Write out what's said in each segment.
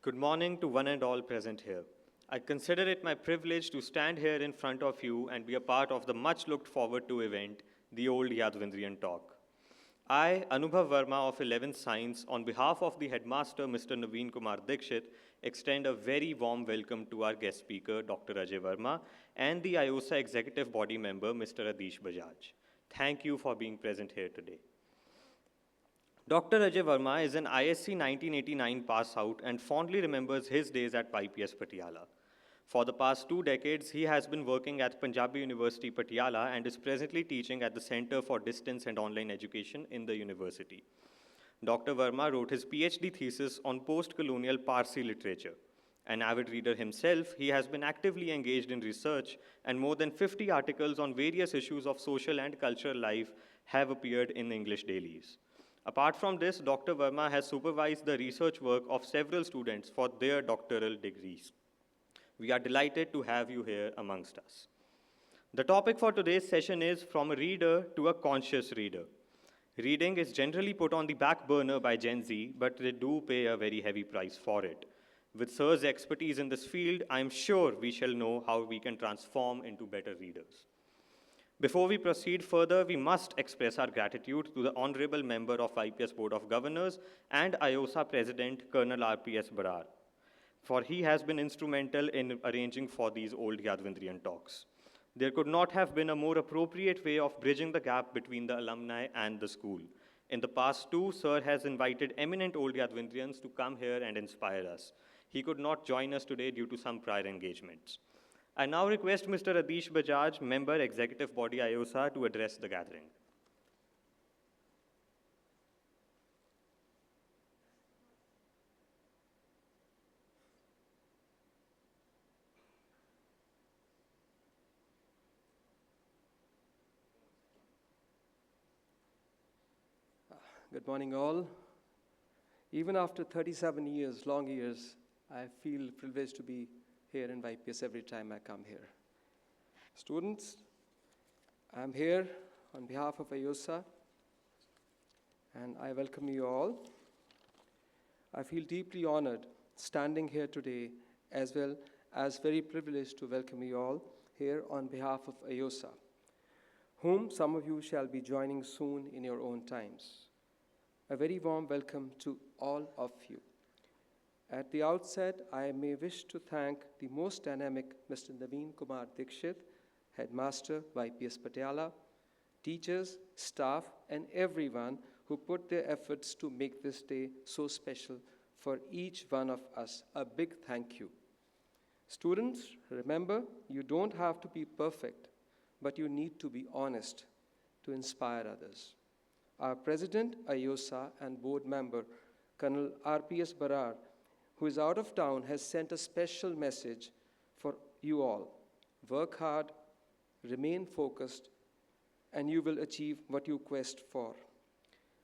Good morning to one and all present here. I consider it my privilege to stand here in front of you and be a part of the much looked forward to event, the Old Yadvindrian Talk. I, Anubhav Verma of 11th Science, on behalf of the headmaster, Mr. Naveen Kumar Dikshit, extend a very warm welcome to our guest speaker, Dr. Ajay Verma, and the IOSA executive body member, Mr. Adish Bajaj. Thank you for being present here today. Dr. Ajay Verma is an ISC 1989 pass out and fondly remembers his days at IPS Patiala. For the past 2 decades, he has been working at Punjabi University Patiala and is presently teaching at the Center for Distance and Online Education in the university. Dr. Verma wrote his PhD thesis on post-colonial Parsi literature. An avid reader himself, he has been actively engaged in research, and more than 50 articles on various issues of social and cultural life have appeared in English dailies. Apart from this, Dr. Verma has supervised the research work of several students for their doctoral degrees. We are delighted to have you here amongst us. The topic for today's session is From a Reader to a Conscious Reader. Reading is generally put on the back burner by Gen Z, but they do pay a very heavy price for it. With Sir's expertise in this field, I am sure we shall know how we can transform into better readers. Before we proceed further, we must express our gratitude to the Honorable Member of IPS Board of Governors and IOSA President, Colonel RPS Barar, for he has been instrumental in arranging for these old Yadvindrian talks. There could not have been a more appropriate way of bridging the gap between the alumni and the school. In the past too, Sir has invited eminent old Yadvindrians to come here and inspire us. He could not join us today due to some prior engagements. I now request Mr. Adish Bajaj, Member, Executive Body IOSA, to address the gathering. Good morning, all. Even after 37 years, long years, I feel privileged to be here in YPS every time I come here. Students, I'm here on behalf of IOSA, and I welcome you all. I feel deeply honored standing here today, as well as very privileged to welcome you all here on behalf of IOSA, whom some of you shall be joining soon in your own times. A very warm welcome to all of you. At the outset, I may wish to thank the most dynamic Mr. Naveen Kumar Dikshit, Headmaster YPS Patiala, teachers, staff, and everyone who put their efforts to make this day so special for each one of us. A big thank you. Students, remember, you don't have to be perfect, but you need to be honest to inspire others. Our President, IOSA, and board member, Colonel RPS Barar, who is out of town, has sent a special message for you all. Work hard, remain focused, and you will achieve what you quest for.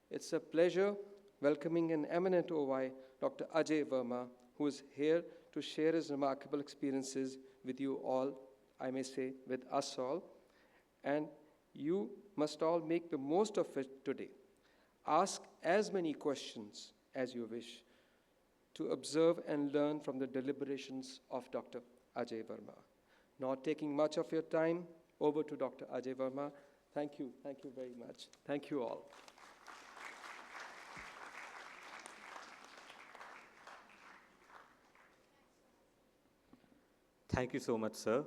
It's a pleasure welcoming an eminent OY, Dr. Ajay Verma, who is here to share his remarkable experiences with you all, I may say, with us all. And you must all make the most of it today. Ask as many questions as you wish to observe and learn from the deliberations of Dr. Ajay Verma. Not taking much of your time, over to Dr. Ajay Verma. Thank you very much. Thank you all. Thank you so much, sir.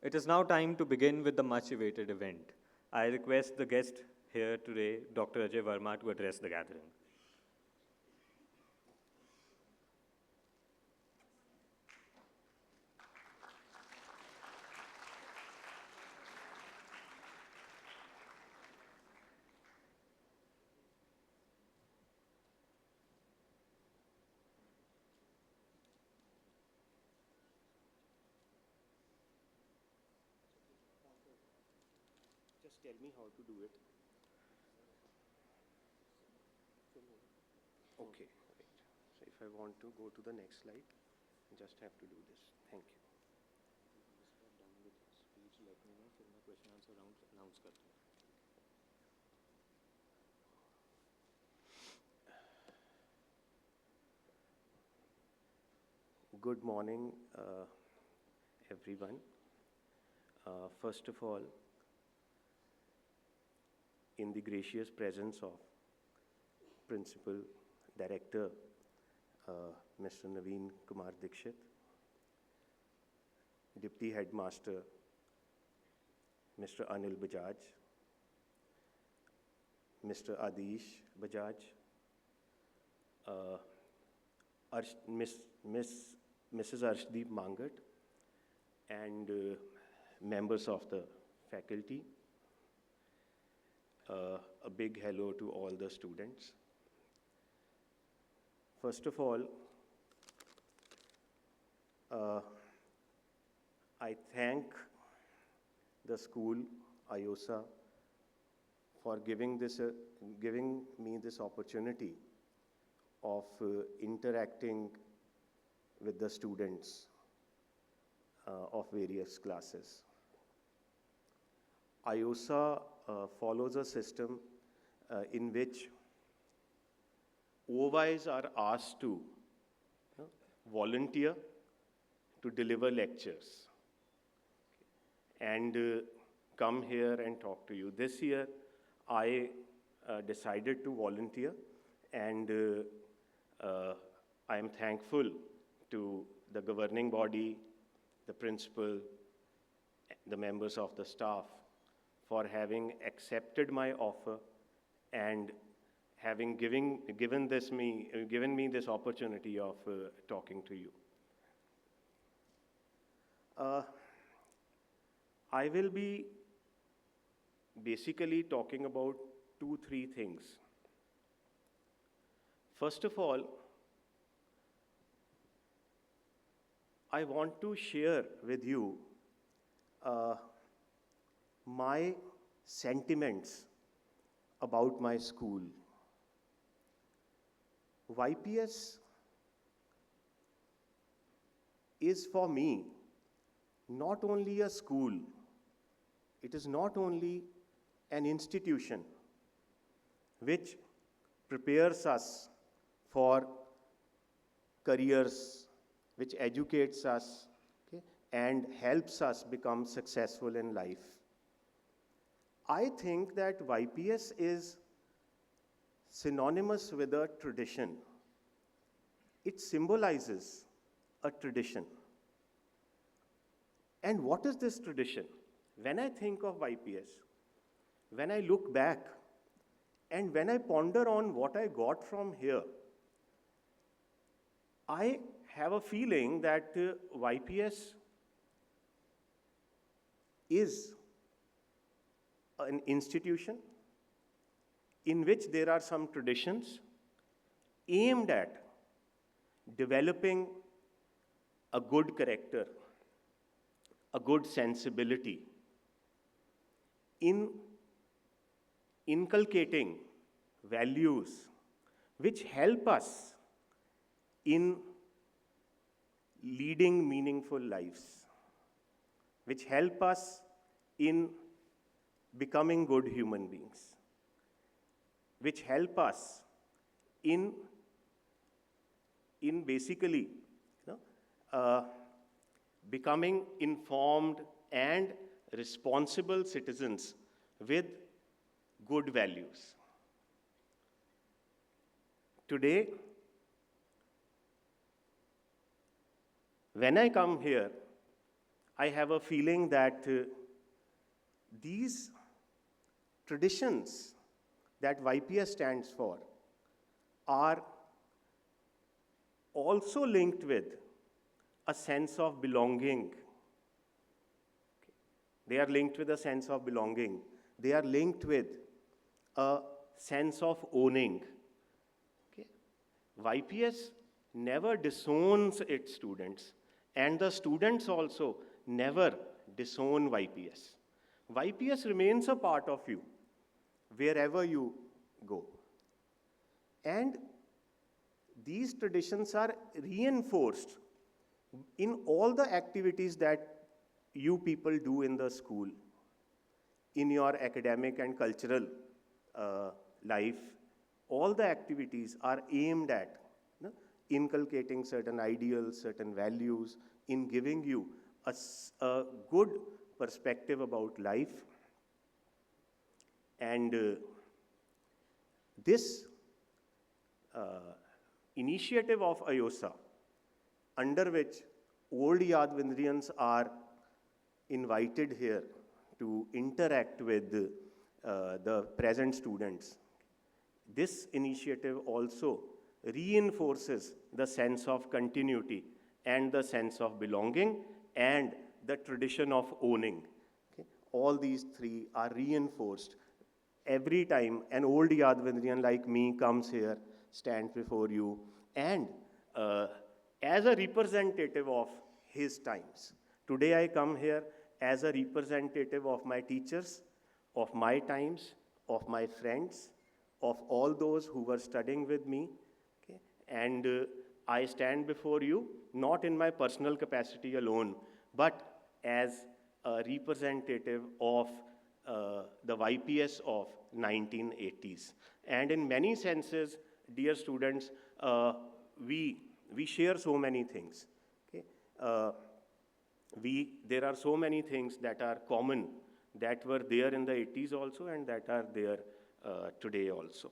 It is now time to begin with the much-awaited event. I request the guest here today, Dr. Ajay Verma, to address the gathering. Just tell me how to do it. Okay, right. So if I want to go to the next slide, I just have to do this. Thank you. Done with speech, let me know, फिर मैं question answer round announce करता हूँ. Good morning, everyone. First of all, in the gracious presence of Principal Director, Mr. Naveen Kumar Dikshit, Deputy Headmaster, Mr. Anil Bajaj, Mr. Adish Bajaj, Mrs. Arshdeep Mangat, and members of the faculty. A big hello to all the students. First of all, I thank the school, IOSA, for giving me this opportunity of interacting with the students of various classes. IOSA follows a system in which OYs are asked to volunteer to deliver lectures and come here and talk to you. This year, I decided to volunteer, and I am thankful to the governing body, the principal, the members of the staff for having accepted my offer and having given me this opportunity of talking to you. I will be basically talking about 2-3 things. First of all, I want to share with you my sentiments about my school. YPS is for me not only a school, it is not only an institution which prepares us for careers, which educates us, okay, and helps us become successful in life. I think that YPS is synonymous with a tradition. It symbolizes a tradition. And what is this tradition? When I think of YPS, when I look back, and when I ponder on what I got from here, I have a feeling that YPS is an institution in which there are some traditions aimed at developing a good character, a good sensibility, in inculcating values which help us in leading meaningful lives, which help us in becoming good human beings, which help us in basically becoming informed and responsible citizens with good values. Today, when I come here, I have a feeling that these traditions that YPS stands for are also linked with a sense of belonging. They are linked with a sense of belonging. They are linked with a sense of owning. Okay? YPS never disowns its students, and the students also never disown YPS. YPS remains a part of you wherever you go. And these traditions are reinforced in all the activities that you people do in the school, in your academic and cultural life. All the activities are aimed at inculcating certain ideals, certain values, in giving you a good perspective about life. And this initiative of IOSA, under which old Yadvindrians are invited here to interact with the present students. This initiative also reinforces the sense of continuity and the sense of belonging and the tradition of owning. Okay? All these three are reinforced every time an old Yadvindrian like me comes here, stands before you, and as a representative of his times. Today I come here as a representative of my teachers, of my times, of my friends, of all those who were studying with me. Okay? And I stand before you not in my personal capacity alone, but as a representative of the YPS of 1980s. And in many senses, dear students, we share so many things. Okay? There are so many things that are common, that were there in the 80s also, and that are there today also.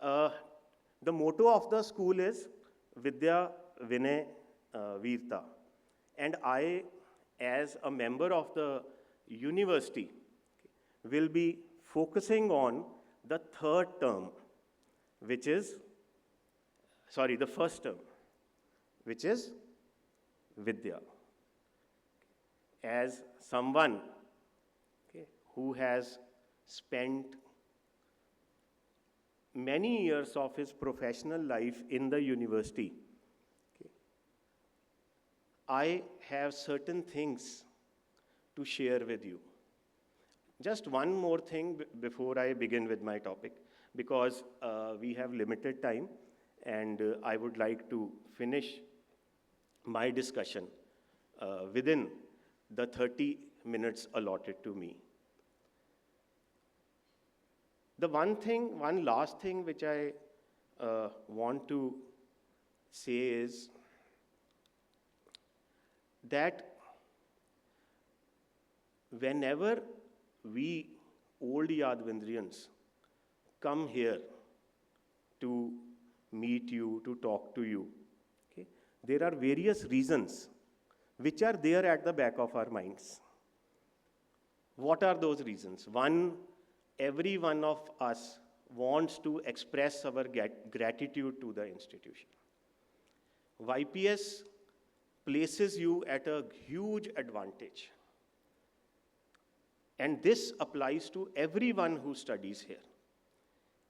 The motto of the school is Vidya Vinay Veerta. And I, as a member of the university, will be focusing on the third term, which is, the first term, which is Vidya. As someone who has spent many years of his professional life in the university, I have certain things to share with you. Just one more thing before I begin with my topic, because we have limited time, and I would like to finish my discussion within the 30 minutes allotted to me. The one last thing which I want to say is that whenever we old Yadvindrians come here to meet you, to talk to you, okay, there are various reasons which are there at the back of our minds. What are those reasons? One, every one of us wants to express our gratitude to the institution. YPS places you at a huge advantage. And this applies to everyone who studies here.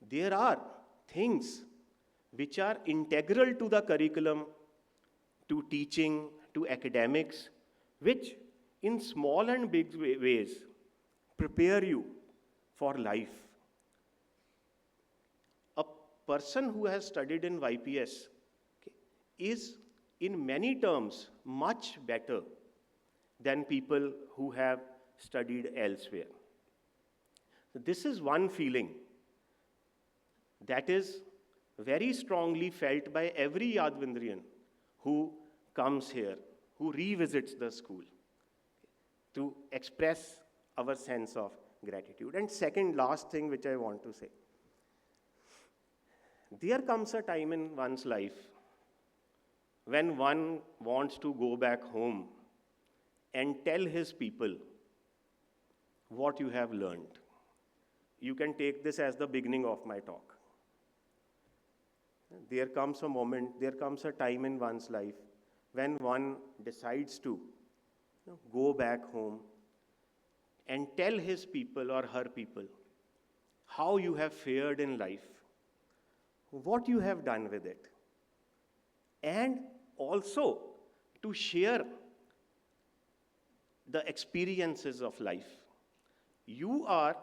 There are things which are integral to the curriculum, to teaching, to academics, which in small and big ways prepare you for life. A person who has studied in YPS is in many terms much better than people who have studied elsewhere. This is one feeling that is very strongly felt by every Yadvindrian who comes here, who revisits the school, to express our sense of gratitude. And second, last thing which I want to say. There comes a time in one's life when one wants to go back home and tell his people what you have learned. You can take this as the beginning of my talk. There comes a moment, there comes a time in one's life when one decides to go back home and tell his people or her people how you have fared in life, what you have done with it, and also to share the experiences of life. You are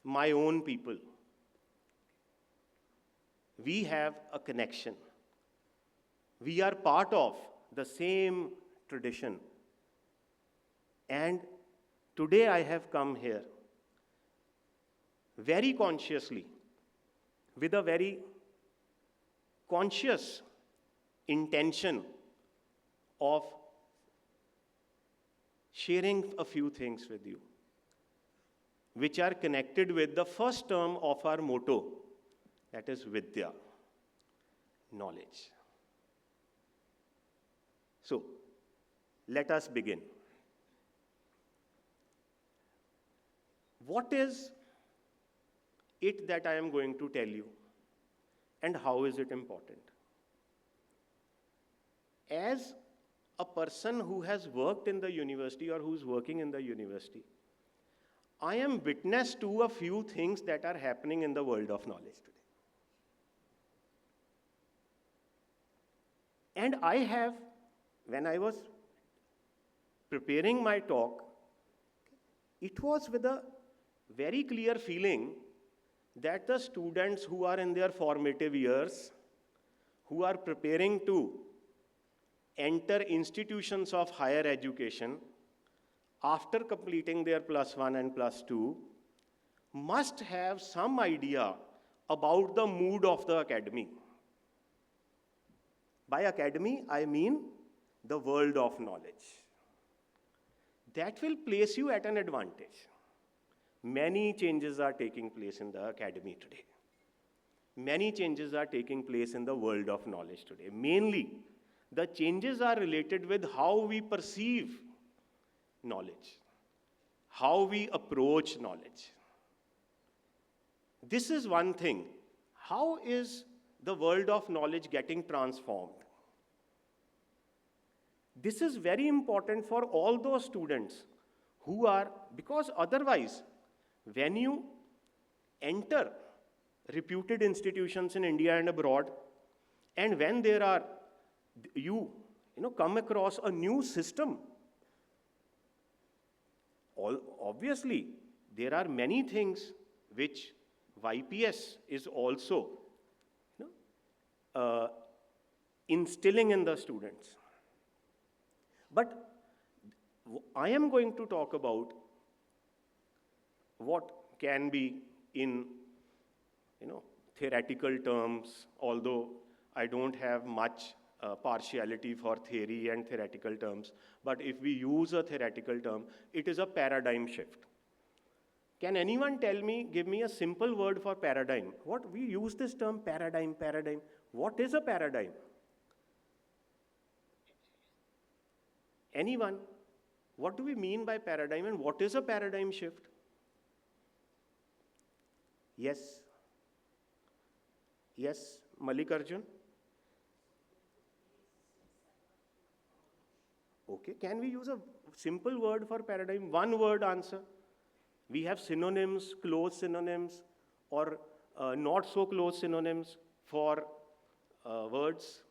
my own people. We have a connection. We are part of the same tradition. And today I have come here very consciously, with a very conscious intention of sharing a few things with you, which are connected with the first term of our motto, that is Vidya, knowledge. So, let us begin. What is it that I am going to tell you, and how is it important? As a person who has worked in the university or who's working in the university, I am witness to a few things that are happening in the world of knowledge today. And I have, when I was preparing my talk, it was with a very clear feeling that the students who are in their formative years, who are preparing to enter institutions of higher education after completing their +1 and +2, must have some idea about the mood of the academy. By academy, I mean the world of knowledge. That will place you at an advantage. Many changes are taking place in the academy today. Many changes are taking place in the world of knowledge today. Mainly, the changes are related with how we perceive knowledge, how we approach knowledge. This is one thing. How is the world of knowledge getting transformed? This is very important for all those students who are, because otherwise, when you enter reputed institutions in India and abroad, and when there are, you come across a new system, obviously, there are many things which YPS is also instilling in the students. But I am going to talk about what can be in theoretical terms, although I don't have much partiality for theory and theoretical terms, but if we use a theoretical term, it is a paradigm shift. Can anyone tell me, give me a simple word for paradigm? What we use this term paradigm. What is a paradigm? Anyone? What do we mean by paradigm and what is a paradigm shift? Yes. Yes, Mallikarjun? Okay, can we use a simple word for paradigm? One word answer. We have synonyms, close synonyms, or not so close synonyms for words,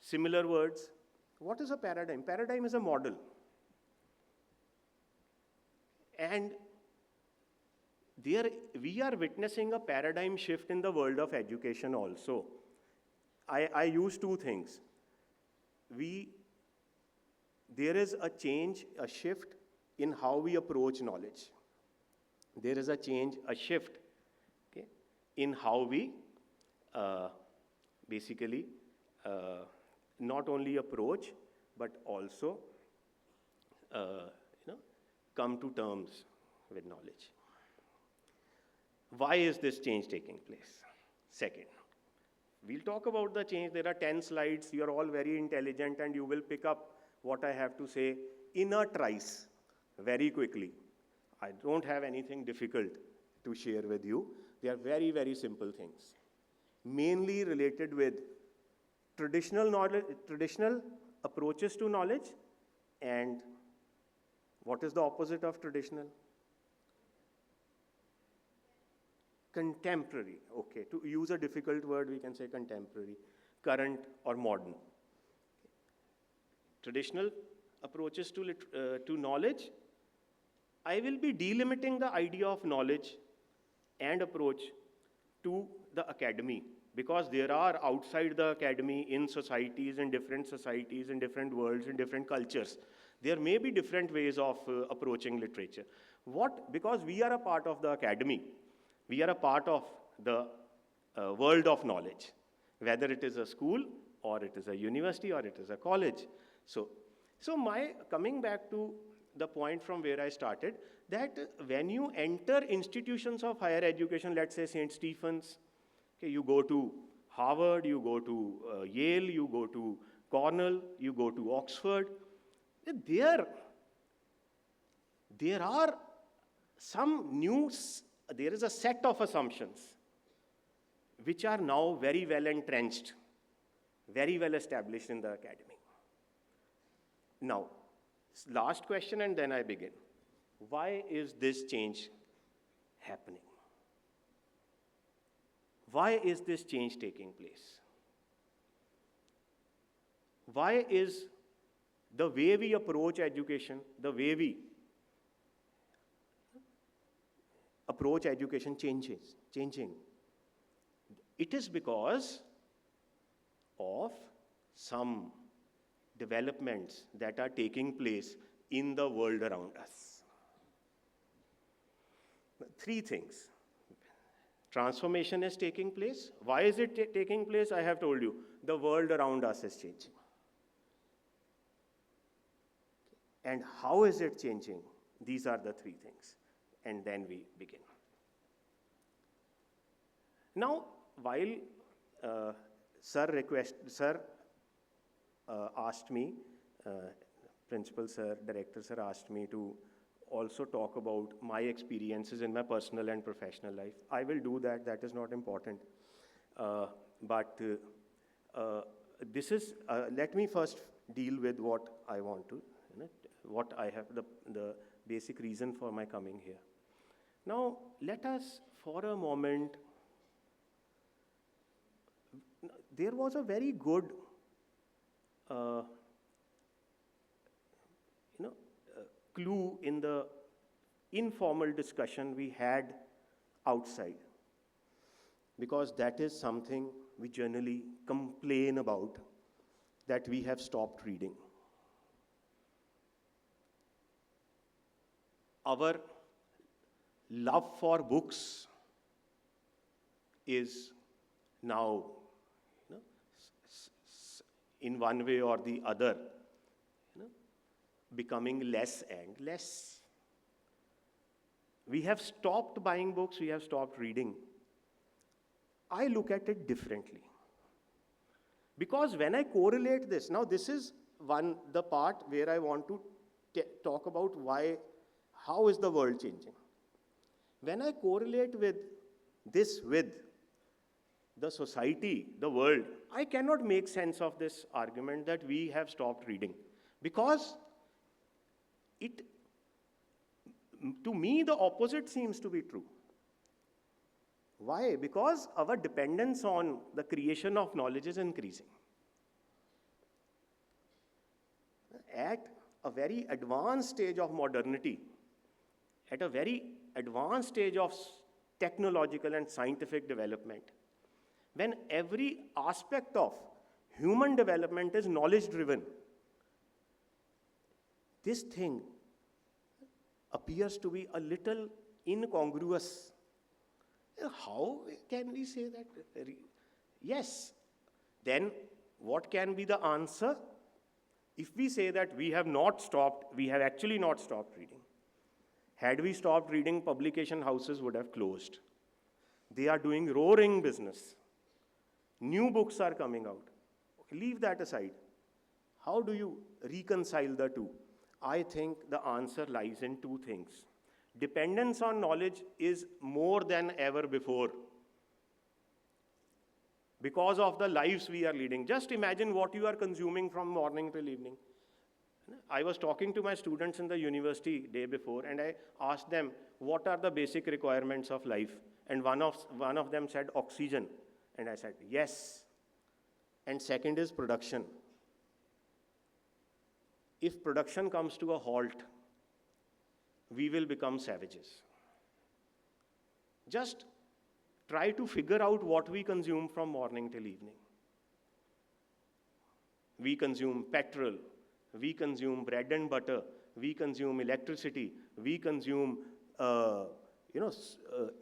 similar words. What is a paradigm? Paradigm is a model. And there we are witnessing a paradigm shift in the world of education also. I use two things. There is a change, a shift in how we approach knowledge. There is a change, a shift, okay, in how we basically not only approach, but also come to terms with knowledge. Why is this change taking place? Second, we'll talk about the change. There are 10 slides. You are all very intelligent and you will pick up what I have to say in a trice very quickly. I don't have anything difficult to share with you. They are very, very simple things, mainly related with traditional knowledge, traditional approaches to knowledge, and what is the opposite of traditional? Contemporary. Okay, to use a difficult word, we can say contemporary, current or modern. Traditional approaches to knowledge. I will be delimiting the idea of knowledge and approach to the academy, because there are outside the academy in societies, in different worlds, in different cultures. There may be different ways of approaching literature. Because we are a part of the academy, we are a part of the world of knowledge, whether it is a school or it is a university, or it is a college. So my coming back to the point from where I started, that when you enter institutions of higher education, let's say St. Stephen's, okay, you go to Harvard, you go to Yale, you go to Cornell, you go to Oxford, there are there is a set of assumptions which are now very well entrenched, very well established in the academy. Now, last question and then I begin. Why is this change happening? Why is this change taking place? Why is the way we approach education, the way we approach education changing? It is because of some developments that are taking place in the world around us. Three things. Transformation is taking place. Why is it taking place? I have told you. The world around us is changing. And how is it changing? These are the three things. And then we begin. Now, while Sir asked me, Principal Sir, Director Sir asked me to also talk about my experiences in my personal and professional life. I will do that, that is not important. But this is, let me first deal with what I want to, what I have, the basic reason for my coming here. Now, let us for a moment, there was a very good clue in the informal discussion we had outside, because that is something we generally complain about, that we have stopped reading. Our love for books is now, in one way or the other, becoming less and less. We have stopped buying books, we have stopped reading. I look at it differently. Because when I correlate this, now this is the part where I want to talk about how is the world changing. When I correlate with this with the society, the world, I cannot make sense of this argument that we have stopped reading. Because to me, the opposite seems to be true. Why? Because our dependence on the creation of knowledge is increasing. At a very advanced stage of modernity, at a very advanced stage of technological and scientific development, when every aspect of human development is knowledge-driven, this thing appears to be a little incongruous. How can we say that? Yes. Then what can be the answer? If we say that we have actually not stopped reading. Had we stopped reading, publication houses would have closed. They are doing roaring business. New books are coming out. Leave that aside. How do you reconcile the two? I think the answer lies in two things. Dependence on knowledge is more than ever before. Because of the lives we are leading. Just imagine what you are consuming from morning till evening. I was talking to my students in the university day before, and I asked them, what are the basic requirements of life? And one of them said oxygen. And I said, yes. And second is production. If production comes to a halt, we will become savages. Just try to figure out what we consume from morning till evening. We consume petrol, we consume bread and butter, we consume electricity, we consume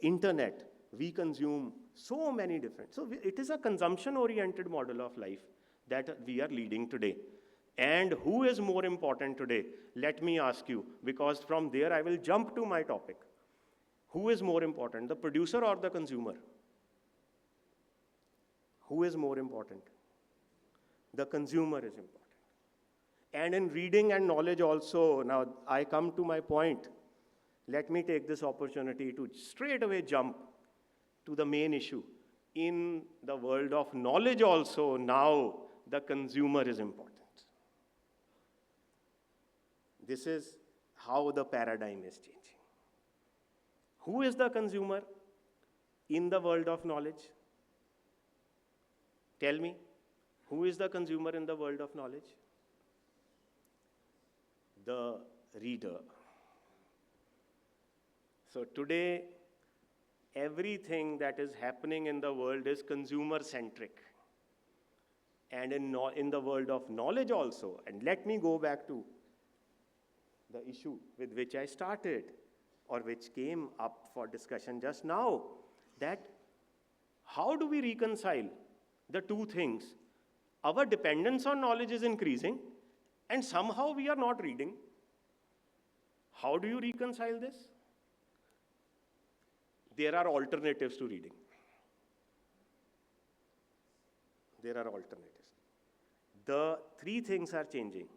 internet, we consume so many different. So it is a consumption-oriented model of life that we are leading today. And who is more important today? Let me ask you, because from there I will jump to my topic. Who is more important, the producer or the consumer? Who is more important? The consumer is important. And in reading and knowledge also, now I come to my point. Let me take this opportunity to straight away jump to the main issue. In the world of knowledge also, now the consumer is important. This is how the paradigm is changing. Who is the consumer in the world of knowledge? Tell me, who is the consumer in the world of knowledge? The reader. So today, everything that is happening in the world is consumer-centric. And in the world of knowledge also, and let me go back to the issue with which I started, or which came up for discussion just now, that how do we reconcile the two things? Our dependence on knowledge is increasing, and somehow we are not reading. How do you reconcile this? There are alternatives to reading. There are alternatives. The three things are changing.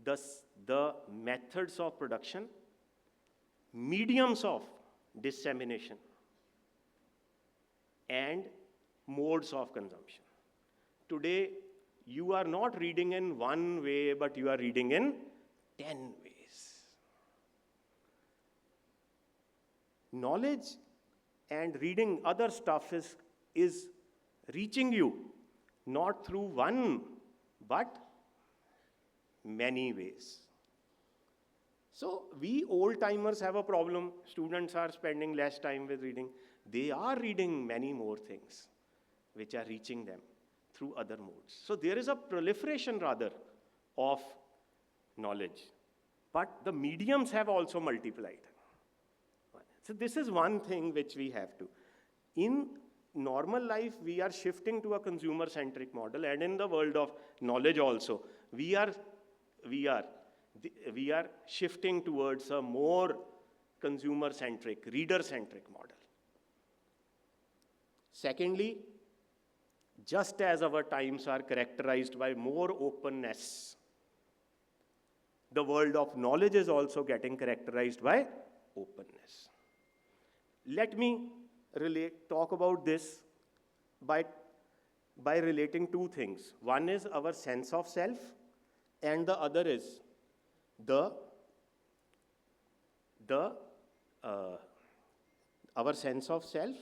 The methods of production, mediums of dissemination, and modes of consumption. Today, you are not reading in one way, but you are reading in 10 ways. Knowledge and reading other stuff is reaching you, not through one, but many ways. So we old-timers have a problem. Students are spending less time with reading. They are reading many more things which are reaching them through other modes. So there is a proliferation rather of knowledge. But the mediums have also multiplied. So this is one thing which we have to. In normal life, we are shifting to a consumer-centric model, and in the world of knowledge also, we are shifting towards a more consumer-centric, reader-centric model. Secondly, just as our times are characterized by more openness, the world of knowledge is also getting characterized by openness. Let me talk about this by relating two things. One is our sense of self, and the other is our sense of self.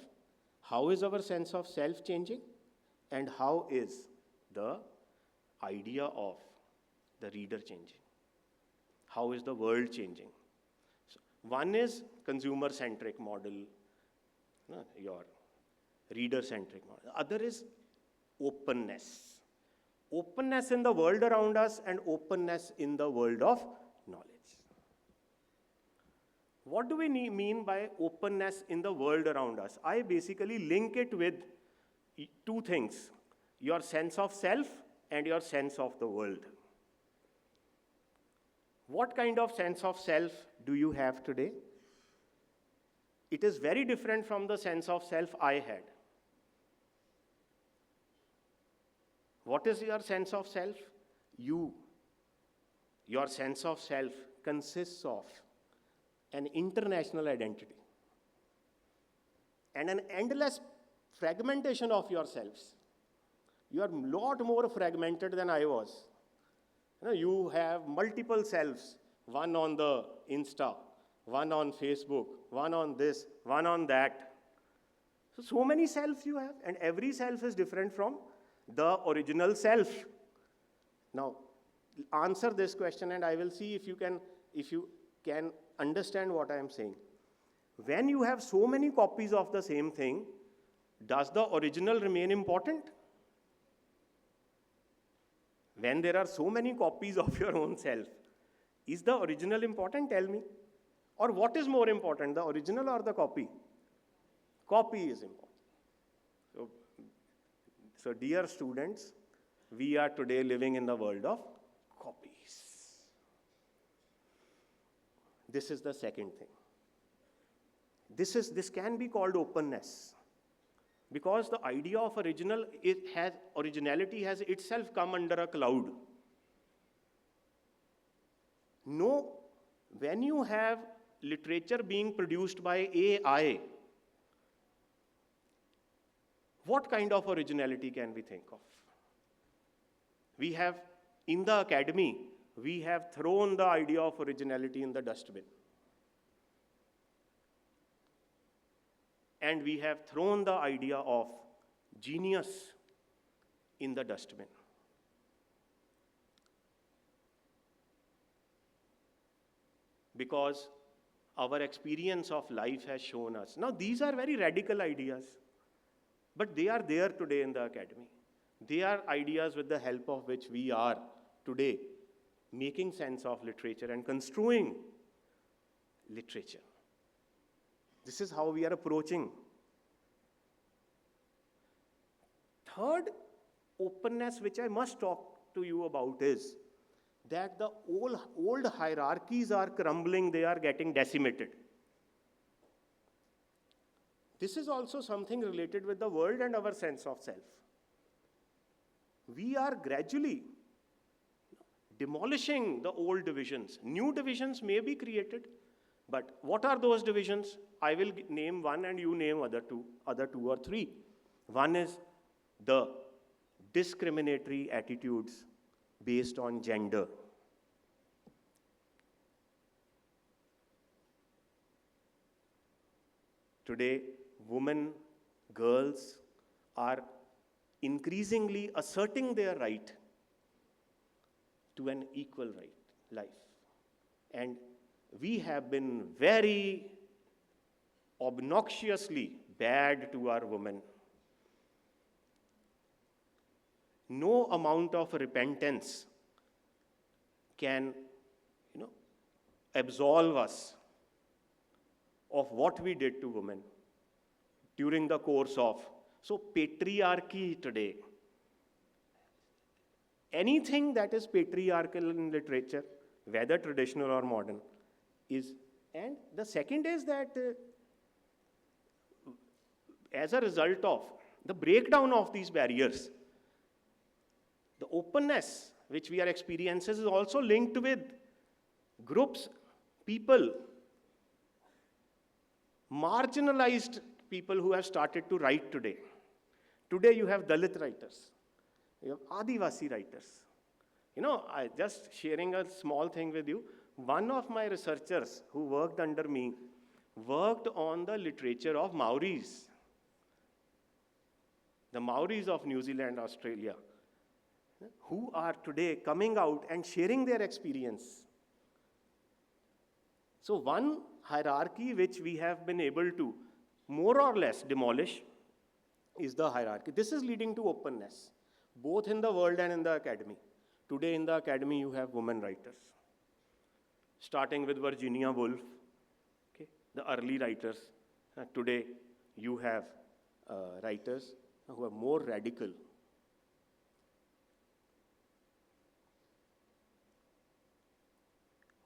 How is our sense of self changing? And how is the idea of the reader changing? How is the world changing? So one is consumer-centric model, your reader-centric model. The other is openness. Openness in the world around us and openness in the world of knowledge. What do we mean by openness in the world around us? I basically link it with two things: your sense of self and your sense of the world. What kind of sense of self do you have today? It is very different from the sense of self I had. What is your sense of self? Your sense of self consists of an international identity and an endless fragmentation of yourselves. You are a lot more fragmented than I was. You have multiple selves, one on the Insta, one on Facebook, one on this, one on that. So many selves you have, and every self is different from the original self. Now, answer this question, and I will see if you can understand what I am saying. When you have so many copies of the same thing, does the original remain important? When there are so many copies of your own self, is the original important? Tell me. Or what is more important, the original or the copy? Copy is important. So dear students, we are today living in the world of copies. This is the second thing. This can be called openness, because the idea of originality has itself come under a cloud. No, when you have literature being produced by AI, what kind of originality can we think of? We have, in the academy, we have thrown the idea of originality in the dustbin. And we have thrown the idea of genius in the dustbin. Because our experience of life has shown us. Now, these are very radical ideas, but they are there today in the academy. They are ideas with the help of which we are today making sense of literature and construing literature. This is how we are approaching. Third openness, which I must talk to you about, is that the old hierarchies are crumbling, they are getting decimated. This is also something related with the world and our sense of self. We are gradually demolishing the old divisions. New divisions may be created, but what are those divisions? I will name one and you name other two or three. One is the discriminatory attitudes based on gender. Today, women, girls are increasingly asserting their right to an equal life. And we have been very obnoxiously bad to our women. No amount of repentance can, absolve us of what we did to women during the course of. So patriarchy today, anything that is patriarchal in literature, whether traditional or modern, is, and the second is that as a result of the breakdown of these barriers, the openness which we are experiencing is also linked with groups, people, marginalized people who have started to write today. Today you have Dalit writers, you have Adivasi writers. I just sharing a small thing with you. One of my researchers who worked under me worked on the literature of Maoris, the Maoris of New Zealand, Australia, who are today coming out and sharing their experience. So one hierarchy which we have been able to more or less demolish is the hierarchy. This is leading to openness, both in the world and in the academy. Today in the academy you have women writers, starting with Virginia Woolf, the early writers. Today you have writers who are more radical.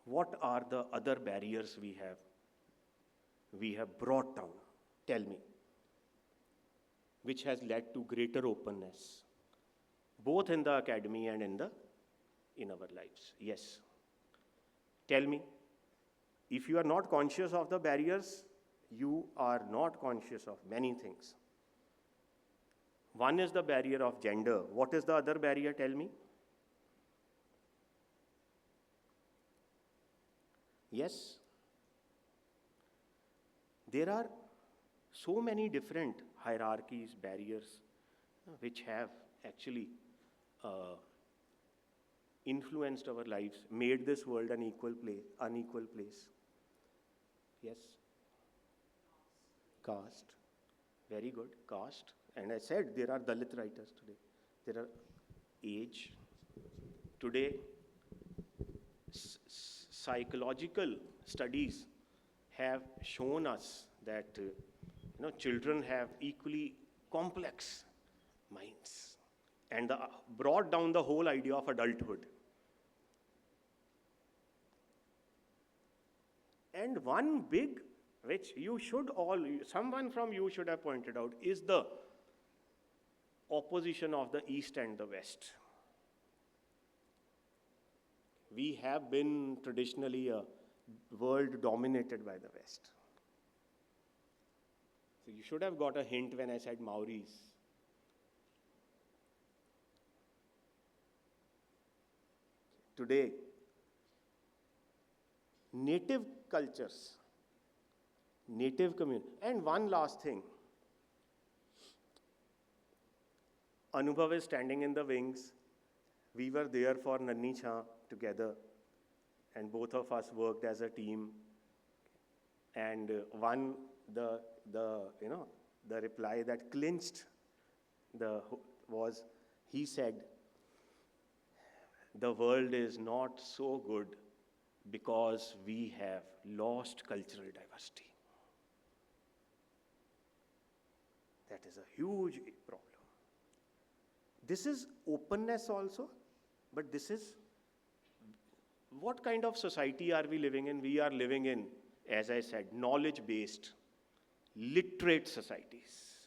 What are the other barriers we have brought down? Tell me. Which has led to greater openness, both in the academy and in our lives. Yes. Tell me. If you are not conscious of the barriers, you are not conscious of many things. One is the barrier of gender. What is the other barrier? Tell me. Yes. There are so many different hierarchies, barriers, which have actually influenced our lives, made this world an unequal place. Yes? Caste. Very good. Caste. And I said there are Dalit writers today. There are age. Today, psychological studies have shown us that children have equally complex minds and brought down the whole idea of adulthood. And one big, which someone from you should have pointed out, is the opposition of the East and the West. We have been traditionally a world dominated by the West. So you should have got a hint when I said Maoris. Today, native cultures, native community. And one last thing. Anubhav is standing in the wings. We were there for Nanni Chha together, and both of us worked as a team. And the reply that clinched was, he said, the world is not so good because we have lost cultural diversity. That is a huge problem. This is openness also, but this is what kind of society are we living in? We are living in, as I said, knowledge-based, literate societies.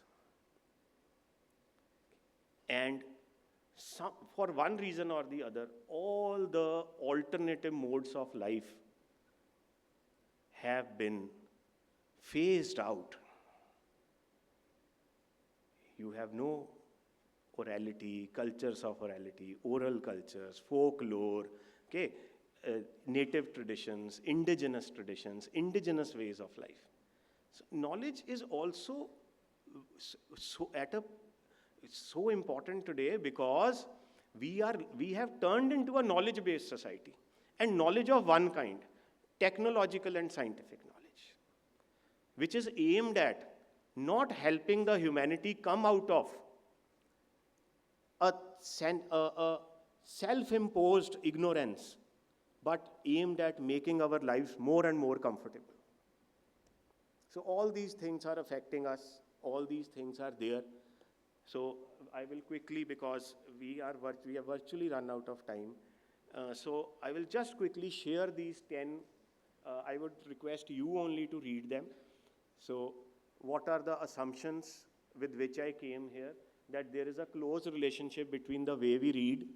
And for one reason or the other, all the alternative modes of life have been phased out. You have no orality, cultures of orality, oral cultures, folklore, native traditions, indigenous ways of life. So knowledge is also so important today because we have turned into a knowledge-based society, and knowledge of one kind, technological and scientific knowledge, which is aimed at not helping the humanity come out of a self-imposed ignorance, but aimed at making our lives more and more comfortable. So all these things are affecting us, all these things are there. So I will quickly, because we have virtually run out of time, so I will just quickly share these 10. I would request you only to read them. So what are the assumptions with which I came here? That there is a close relationship between the way we read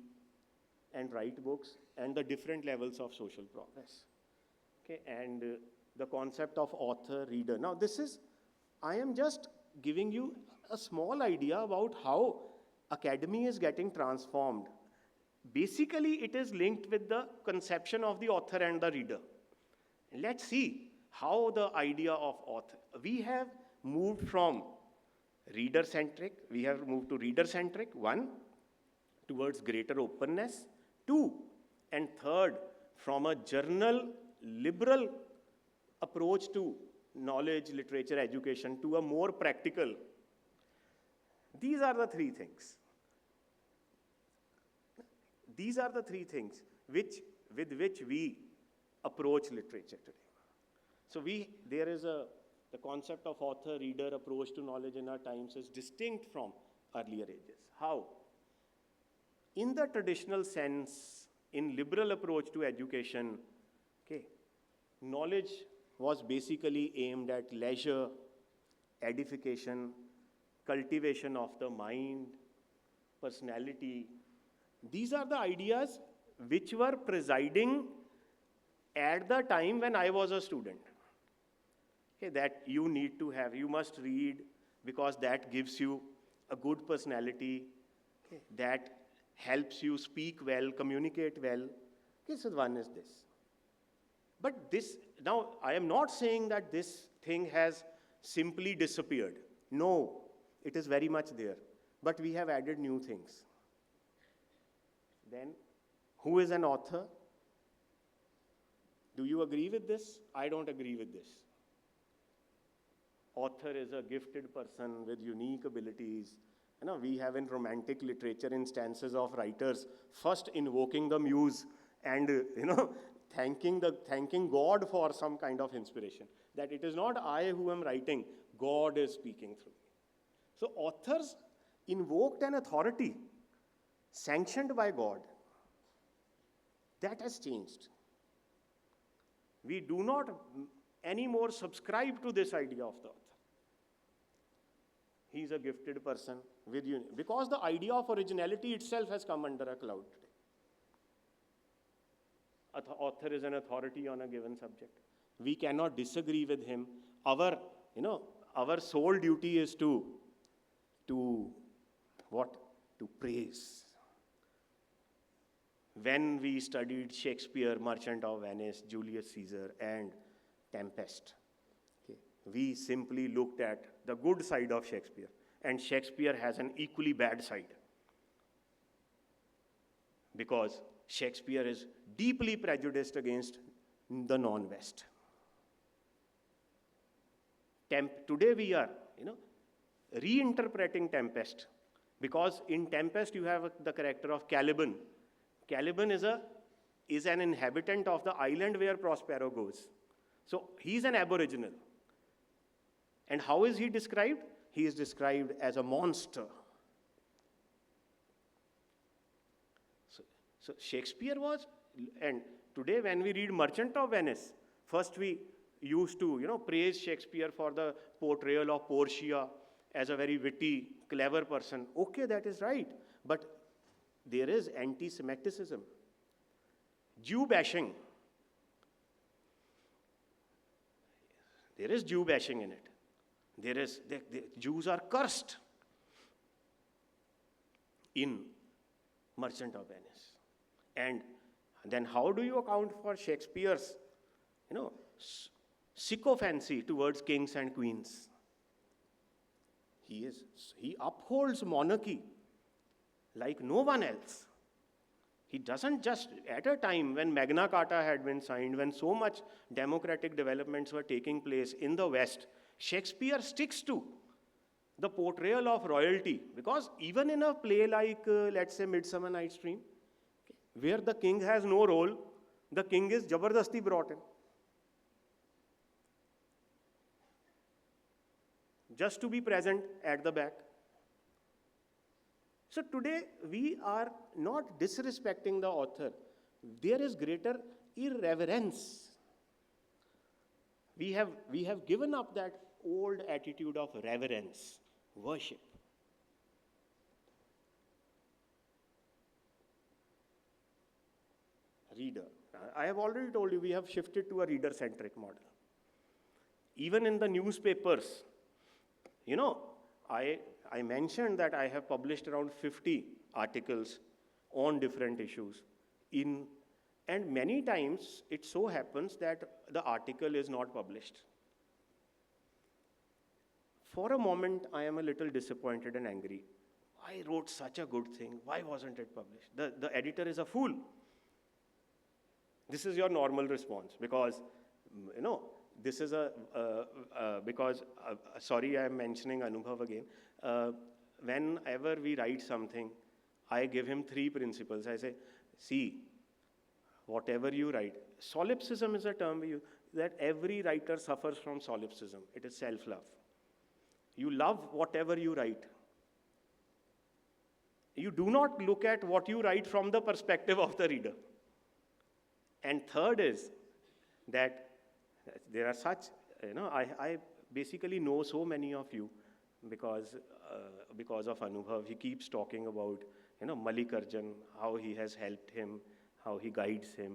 and write books and the different levels of social progress. And the concept of author, reader. Now I am just giving you a small idea about how academy is getting transformed. Basically, it is linked with the conception of the author and the reader. Let's see how the idea of author. We have moved from reader-centric, we have moved to reader-centric, 1, towards greater openness, 2, and 3rd, from a journal, liberal approach to knowledge, literature, education, to a more practical. These are the 3 things. These are the 3 things with which we approach literature today. So the concept of author, reader approach to knowledge in our times is distinct from earlier ages. How? In the traditional sense, in liberal approach to education, knowledge was basically aimed at leisure, edification, cultivation of the mind, personality. These are the ideas which were presiding at the time when I was a student. That you must read because that gives you a good personality, that helps you speak well, communicate well. So one is this. But now I am not saying that this thing has simply disappeared. No, it is very much there. But we have added new things. Then, who is an author? Do you agree with this? I don't agree with this. Author is a gifted person with unique abilities. We have in romantic literature instances of writers first invoking the muse and thanking God for some kind of inspiration. That it is not I who am writing, God is speaking through me. So authors invoked an authority sanctioned by God. That has changed. We do not anymore subscribe to this idea of the author. He is a gifted person with you, because the idea of originality itself has come under a cloud today. Author is an authority on a given subject. We cannot disagree with him. Our sole duty is to what? To praise. When we studied Shakespeare, Merchant of Venice, Julius Caesar, and Tempest, okay, we simply looked at the good side of Shakespeare, and Shakespeare has an equally bad side. Because Shakespeare is deeply prejudiced against the non-West. Today we are, reinterpreting Tempest, because in Tempest you have the character of Caliban. Caliban is an inhabitant of the island where Prospero goes. So he's an aboriginal. And how is he described? He is described as a monster. So Shakespeare was, and today when we read Merchant of Venice, first we used to, praise Shakespeare for the portrayal of Portia as a very witty, clever person. Okay, that is right. But there is anti-Semitism, Jew bashing. There is Jew bashing in it. The Jews are cursed in Merchant of Venice. And then how do you account for Shakespeare's, sycophancy towards kings and queens? He upholds monarchy like no one else. He doesn't just, at a time when Magna Carta had been signed, when so much democratic developments were taking place in the West, Shakespeare sticks to the portrayal of royalty. Because even in a play like, let's say, Midsummer Night's Dream, where the king has no role, the king is jabardasti brought in. Just to be present at the back. So today, we are not disrespecting the author. There is greater irreverence. We have given up that old attitude of reverence, worship. Reader. I have already told you, we have shifted to a reader-centric model. Even in the newspapers, I mentioned that I have published around 50 articles on different issues. And many times, it so happens that the article is not published. For a moment, I am a little disappointed and angry. I wrote such a good thing. Why wasn't it published? The editor is a fool. This is your normal response because, this is sorry, I am mentioning Anubhav again. Whenever we write something, I give him 3 principles. I say, see, whatever you write, solipsism is a term we use, that every writer suffers from solipsism. It is self-love. You love whatever you write. You do not look at what you write from the perspective of the reader. And third is that there are such, I basically know so many of you because of Anubhav. He keeps talking about, Mallikarjun, how he has helped him, how he guides him.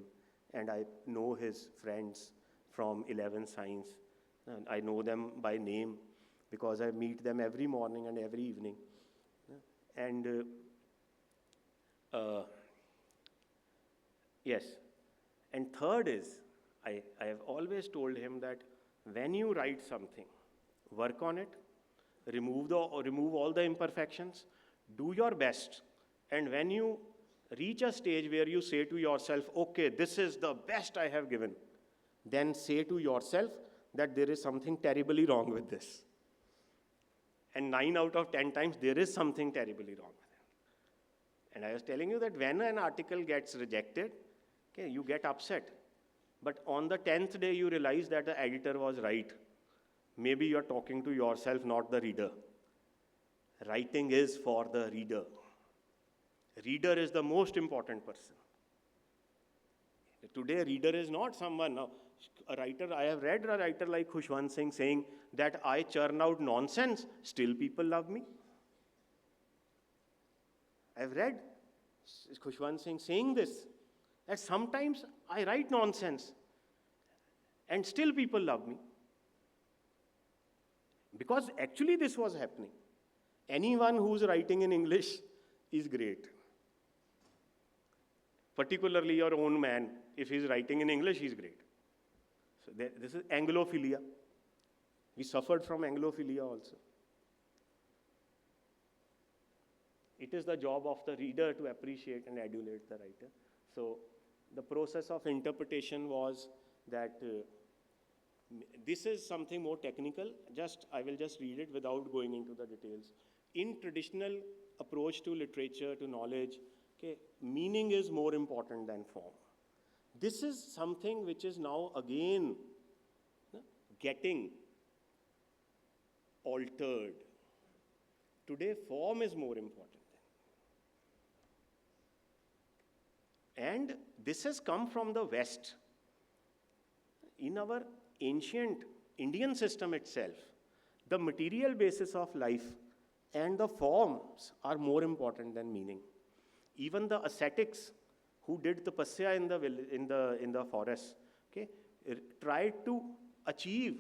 And I know his friends from 11 Science. And I know them by name because I meet them every morning and every evening. And yes. And third is, I have always told him that when you write something, work on it, remove all the imperfections, do your best. And when you reach a stage where you say to yourself, okay, this is the best I have given, then say to yourself that there is something terribly wrong with this. And 9 out of 10 times, there is something terribly wrong with it. And I was telling you that when an article gets rejected, okay, you get upset. But on the 10th day, you realize that the editor was right. Maybe you're talking to yourself, not the reader. Writing is for the reader. Reader is the most important person. Today, reader is not someone. Now, a writer, I have read a writer like Khushwant Singh saying that I churn out nonsense, still people love me. I've read Khushwant Singh saying this, that sometimes I write nonsense and still people love me. Because actually this was happening. Anyone who's writing in English is great. Particularly your own man, if he's writing in English, he's great. So this is Anglophilia. We suffered from Anglophilia also. It is the job of the reader to appreciate and adulate the writer. So the process of interpretation was that this is something more technical. I will just read it without going into the details. In traditional approach to literature, to knowledge, okay, meaning is more important than form. This is something which is now again getting altered. Today, form is more important. And this has come from the West. In our ancient Indian system itself, the material basis of life and the forms are more important than meaning. Even the ascetics who did tapasya in the forest, okay, tried to achieve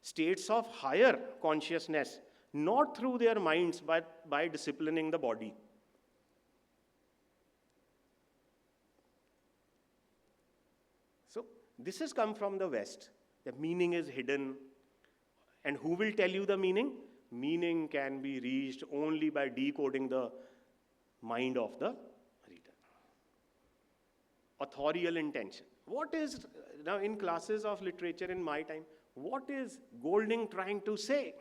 states of higher consciousness, not through their minds, but by disciplining the body. So this has come from the West. The meaning is hidden. And who will tell you the meaning? Meaning can be reached only by decoding the mind of the reader. Authorial intention. What is, now in classes of literature in my time, what is Golding trying to say?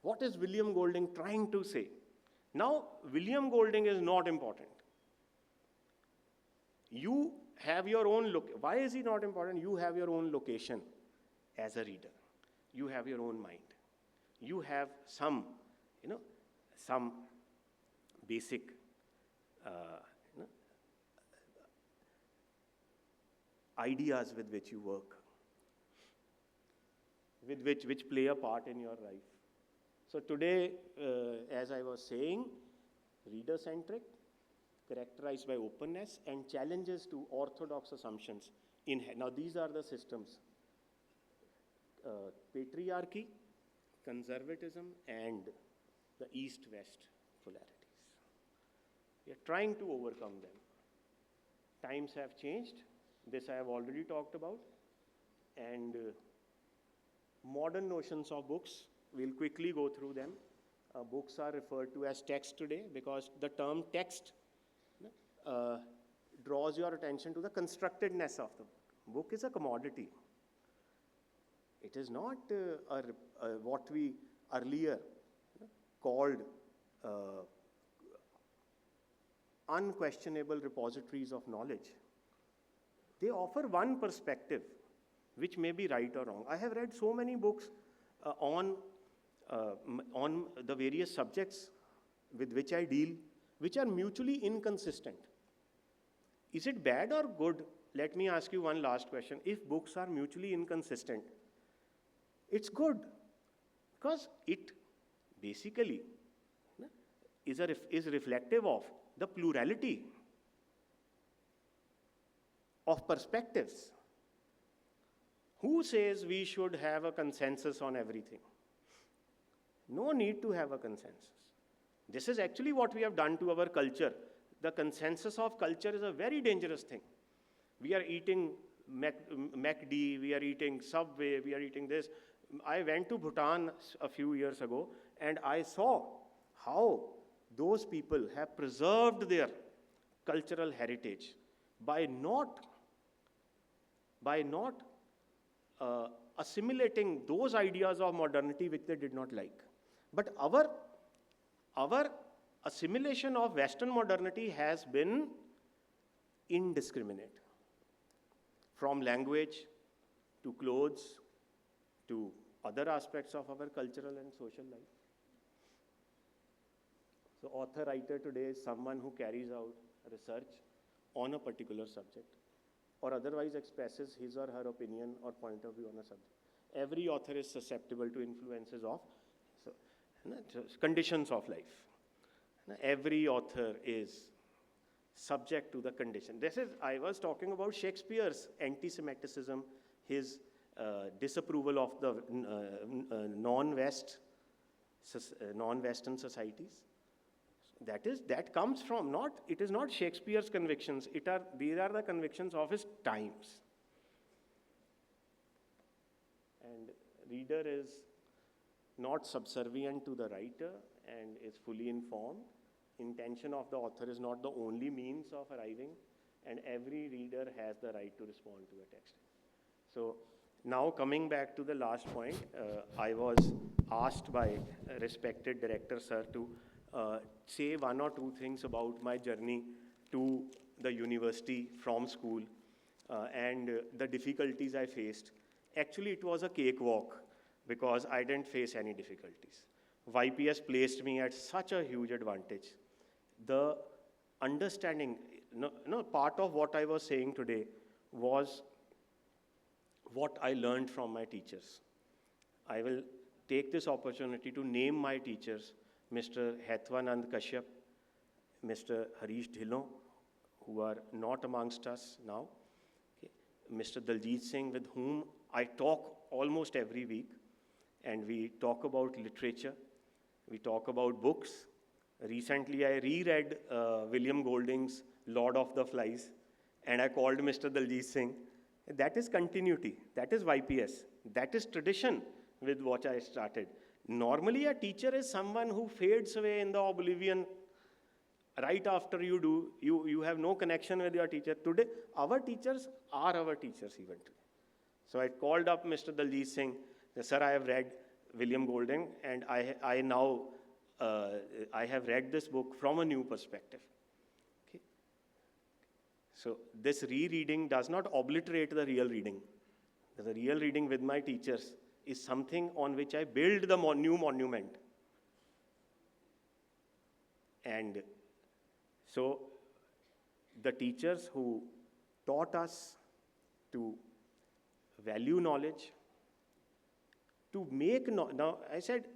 What is William Golding trying to say? Now, William Golding is not important. You have your own look. Why is he not important? You have your own location as a reader. You have your own mind. You have some basic, ideas with which you work, which play a part in your life. So today, as I was saying, reader-centric, characterized by openness and challenges to orthodox assumptions. Now these are the systems. Patriarchy, conservatism, and the East-West polarities. We are trying to overcome them. Times have changed. This I have already talked about. And modern notions of books, we'll quickly go through them. Books are referred to as text today because the term text draws your attention to the constructedness of the book. Book is a commodity. It is not what we earlier called unquestionable repositories of knowledge. They offer one perspective, which may be right or wrong. I have read so many books on the various subjects with which I deal, which are mutually inconsistent. Is it bad or good? Let me ask you one last question. If books are mutually inconsistent, it's good because it basically is reflective of the plurality of perspectives. Who says we should have a consensus on everything? No need to have a consensus. This is actually what we have done to our culture. The consensus of culture is a very dangerous thing. We are eating MacD, we are eating Subway, we are eating this. I went to Bhutan a few years ago and I saw how those people have preserved their cultural heritage by not assimilating those ideas of modernity which they did not like. But our assimilation of Western modernity has been indiscriminate. From language to clothes to other aspects of our cultural and social life. So author writer today is someone who carries out research on a particular subject or otherwise expresses his or her opinion or point of view on a subject. Every author is susceptible to influences of so, conditions of life. Every author is subject to the condition. I was talking about Shakespeare's anti-Semitism, his disapproval of the non-Western societies. That comes from it is not Shakespeare's convictions. These are the convictions of his times. And reader is not subservient to the writer and is fully informed. Intention of the author is not the only means of arriving, and every reader has the right to respond to a text. So now coming back to the last point, I was asked by a respected director, sir, to say one or two things about my journey to the university from school and the difficulties I faced. Actually, it was a cakewalk because I didn't face any difficulties. YPS placed me at such a huge advantage. The understanding, part of what I was saying today was what I learned from my teachers. I will take this opportunity to name my teachers, Mr. Hetwanand Kashyap, Mr. Harish Dhillon, who are not amongst us now, okay. Mr. Daljit Singh, with whom I talk almost every week, and we talk about literature, we talk about books. Recently, I reread William Golding's Lord of the Flies, and I called Mr. Daljit Singh. That is continuity. That is YPS. That is tradition with what I started. Normally, a teacher is someone who fades away in the oblivion right after you do. You have no connection with your teacher. Today, our teachers are our teachers even today. So I called up Mr. Daljit Singh. Sir, I have read William Golding, and I now have read this book from a new perspective. Okay. So this rereading does not obliterate the real reading. The real reading with my teachers is something on which I build the new monument. And so the teachers who taught us to value knowledge, to make, now I said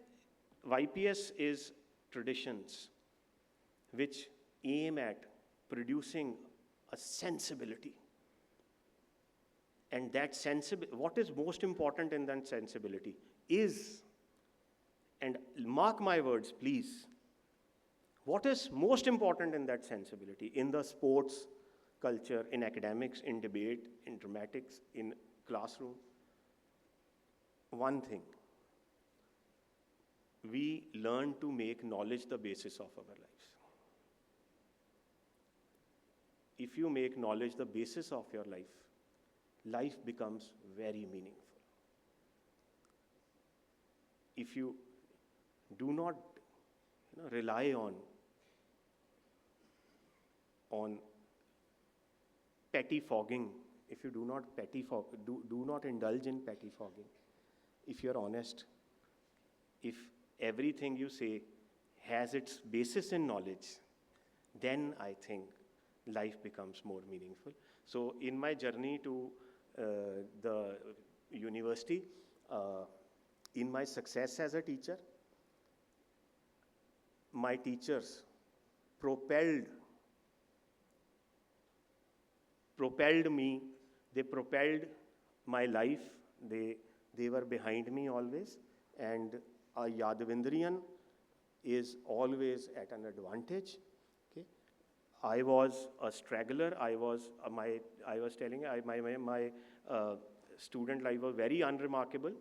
YPS is traditions which aim at producing a sensibility. And that what is most important in that sensibility is, and mark my words, please, what is most important in that sensibility, in the sports culture, in academics, in debate, in dramatics, in classroom? One thing, we learn to make knowledge the basis of our lives. If you make knowledge the basis of your life, life becomes very meaningful. If you do not rely on pettifogging, if you do not do not indulge in pettifogging, if you're honest, if everything you say has its basis in knowledge, then I think life becomes more meaningful. So in my journey to the university, in my success as a teacher, my teachers propelled me, they propelled my life, they were behind me always, and a Yadavindriyan is always at an advantage. Okay, I was a straggler. I was telling you, my student life was very unremarkable.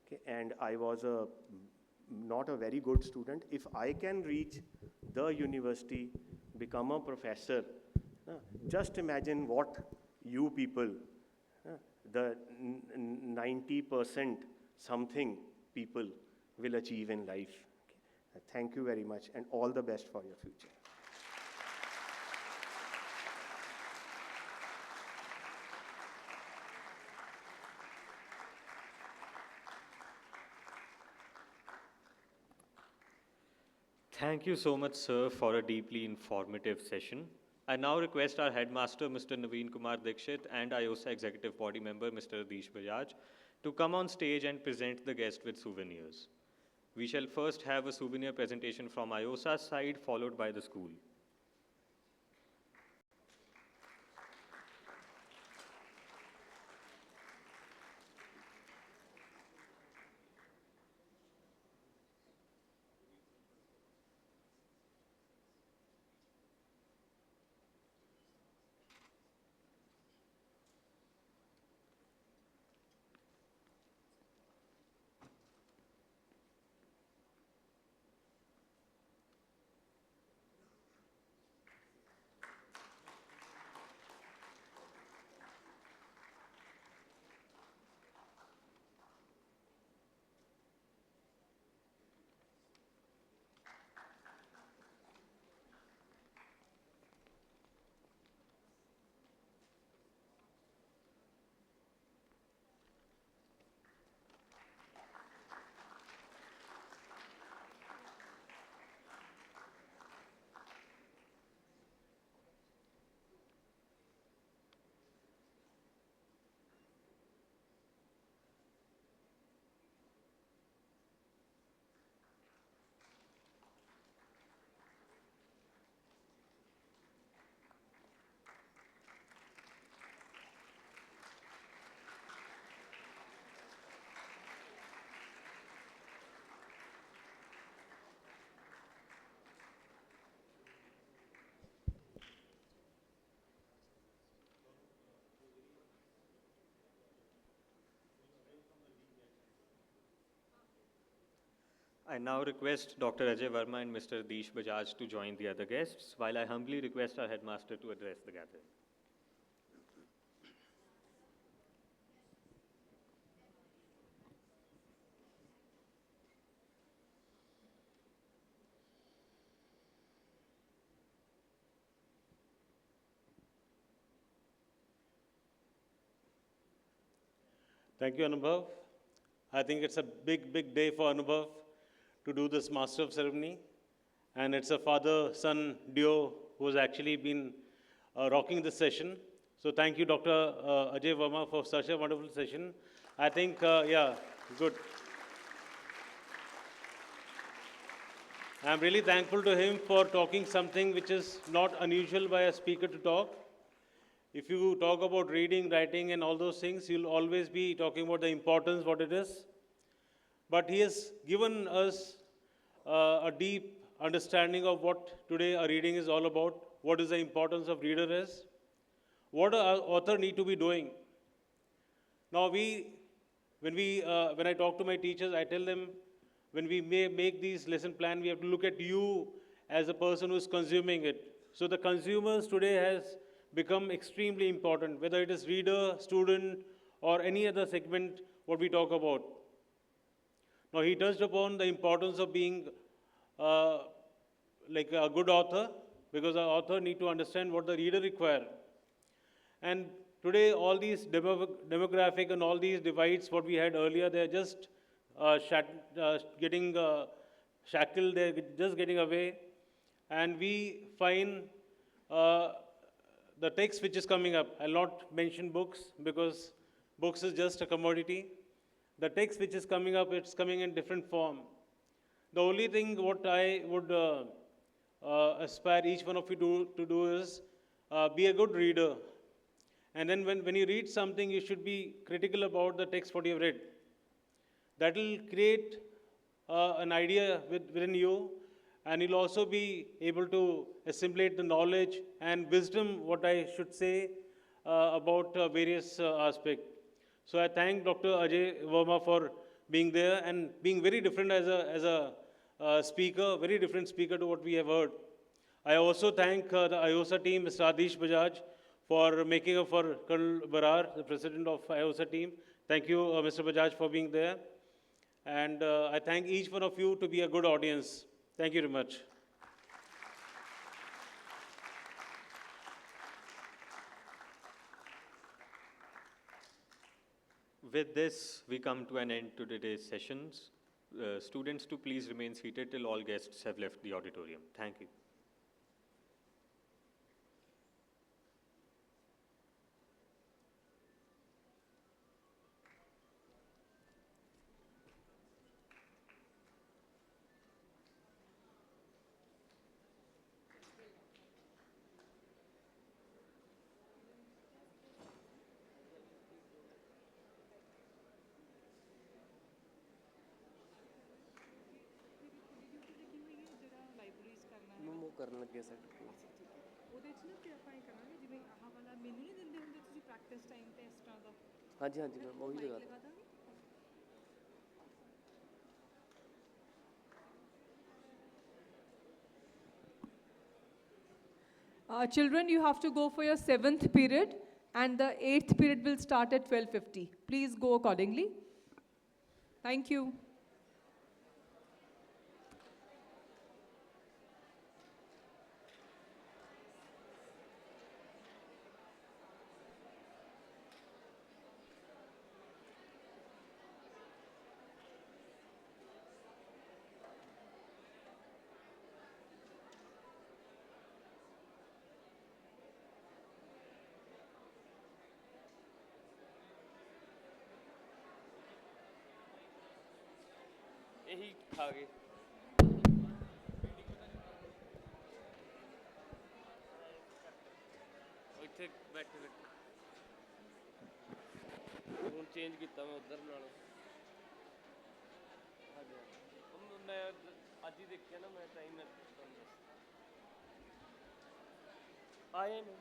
Okay, and I was not a very good student. If I can reach the university, become a professor, just imagine what you people, the 90% something people will achieve in life. Okay. Thank you very much, and all the best for your future. Thank you so much, sir, for a deeply informative session. I now request our headmaster, Mr. Naveen Kumar Dikshit, and IOSA executive body member, Mr. Adish Bajaj, to come on stage and present the guest with souvenirs. We shall first have a souvenir presentation from IOSA's side, followed by the school. I now request Dr. Ajay Verma and Mr. Adish Bajaj to join the other guests, while I humbly request our headmaster to address the gathering. Thank you, Anubhav. I think it's a big, big day for Anubhav to do this Master of Ceremony. And it's a father-son duo who's actually been rocking this session. So thank you, Dr. Ajay Verma, for such a wonderful session. I think, yeah, good. I'm really thankful to him for talking something which is not unusual by a speaker to talk. If you talk about reading, writing, and all those things, you'll always be talking about the importance, what it is. But he has given us a deep understanding of what today a reading is all about, what is the importance of reader is, what an author need to be doing. Now when I talk to my teachers, I tell them, when we make these lesson plan, we have to look at you as a person who's consuming it. So the consumers today has become extremely important, whether it is reader, student, or any other segment what we talk about. Now he touched upon the importance of being like a good author, because an author need to understand what the reader require. And today all these demographic and all these divides what we had earlier, they're just getting shackled, they're just getting away. And we find the text which is coming up, I'll not mention books because books is just a commodity. The text which is coming up, it's coming in different form. The only thing what I would aspire each one of you to do is be a good reader. And then when you read something, you should be critical about the text what you have read. That will create an idea within you, and you'll also be able to assimilate the knowledge and wisdom, what I should say, about various aspects. So I thank Dr. Ajay Verma for being there and being very different as a speaker, very different speaker to what we have heard. I also thank the IOSA team, Mr. Adish Bajaj, for making up for Colonel Barar, the president of IOSA team. Thank you, Mr. Bajaj, for being there. And I thank each one of you to be a good audience. Thank you very much. With this, we come to an end to today's sessions. students to please remain seated till all guests have left the auditorium. Thank you. ਨੂੰ move ਕਰਨ ਲੱਗੇ set ਉਹਦੇ 'ਚ ਨਾ ਫਿਰ ਆਪਾਂ ਇਹ ਕਰਾਂਗੇ ਜਿਵੇਂ ਆਹ ਵਾਲਾ ਮੈਨੂੰ ਨਹੀਂ ਦਿੰਦੇ ਹੁੰਦੇ ਤੁਸੀਂ ਪ੍ਰੈਕਟਿਸ ਟਾਈਮ ਤੇ ਇਸ ਤਰ੍ਹਾਂ ਦਾ ਹਾਂਜੀ ਹਾਂਜੀ ਮੈਮ ਉਹੀ ਮਾਈਕ ਲਗਾ ਲਗਾ ਦਾਂਗੇ Children, you have to go for your 7th period and the 8th period will start at 12:50. Please go accordingly. Thank you. ਇਹੀ ਖਾ ਗਏ ਇੱਥੇ ਬੈਠੇ ਬੈਠੇ ਹੁਣ ਚੇਂਜ ਕੀਤਾ ਮੈਂ ਉਧਰ ਨਾਲੋਂ ਮੈਂ ਅੱਜ ਹੀ ਦੇਖਿਆ ਨਾ ਮੈਂ ਟਾਈਮ ਤੁਹਾਨੂੰ ਦੱਸ ਆਏ ਮੈਂ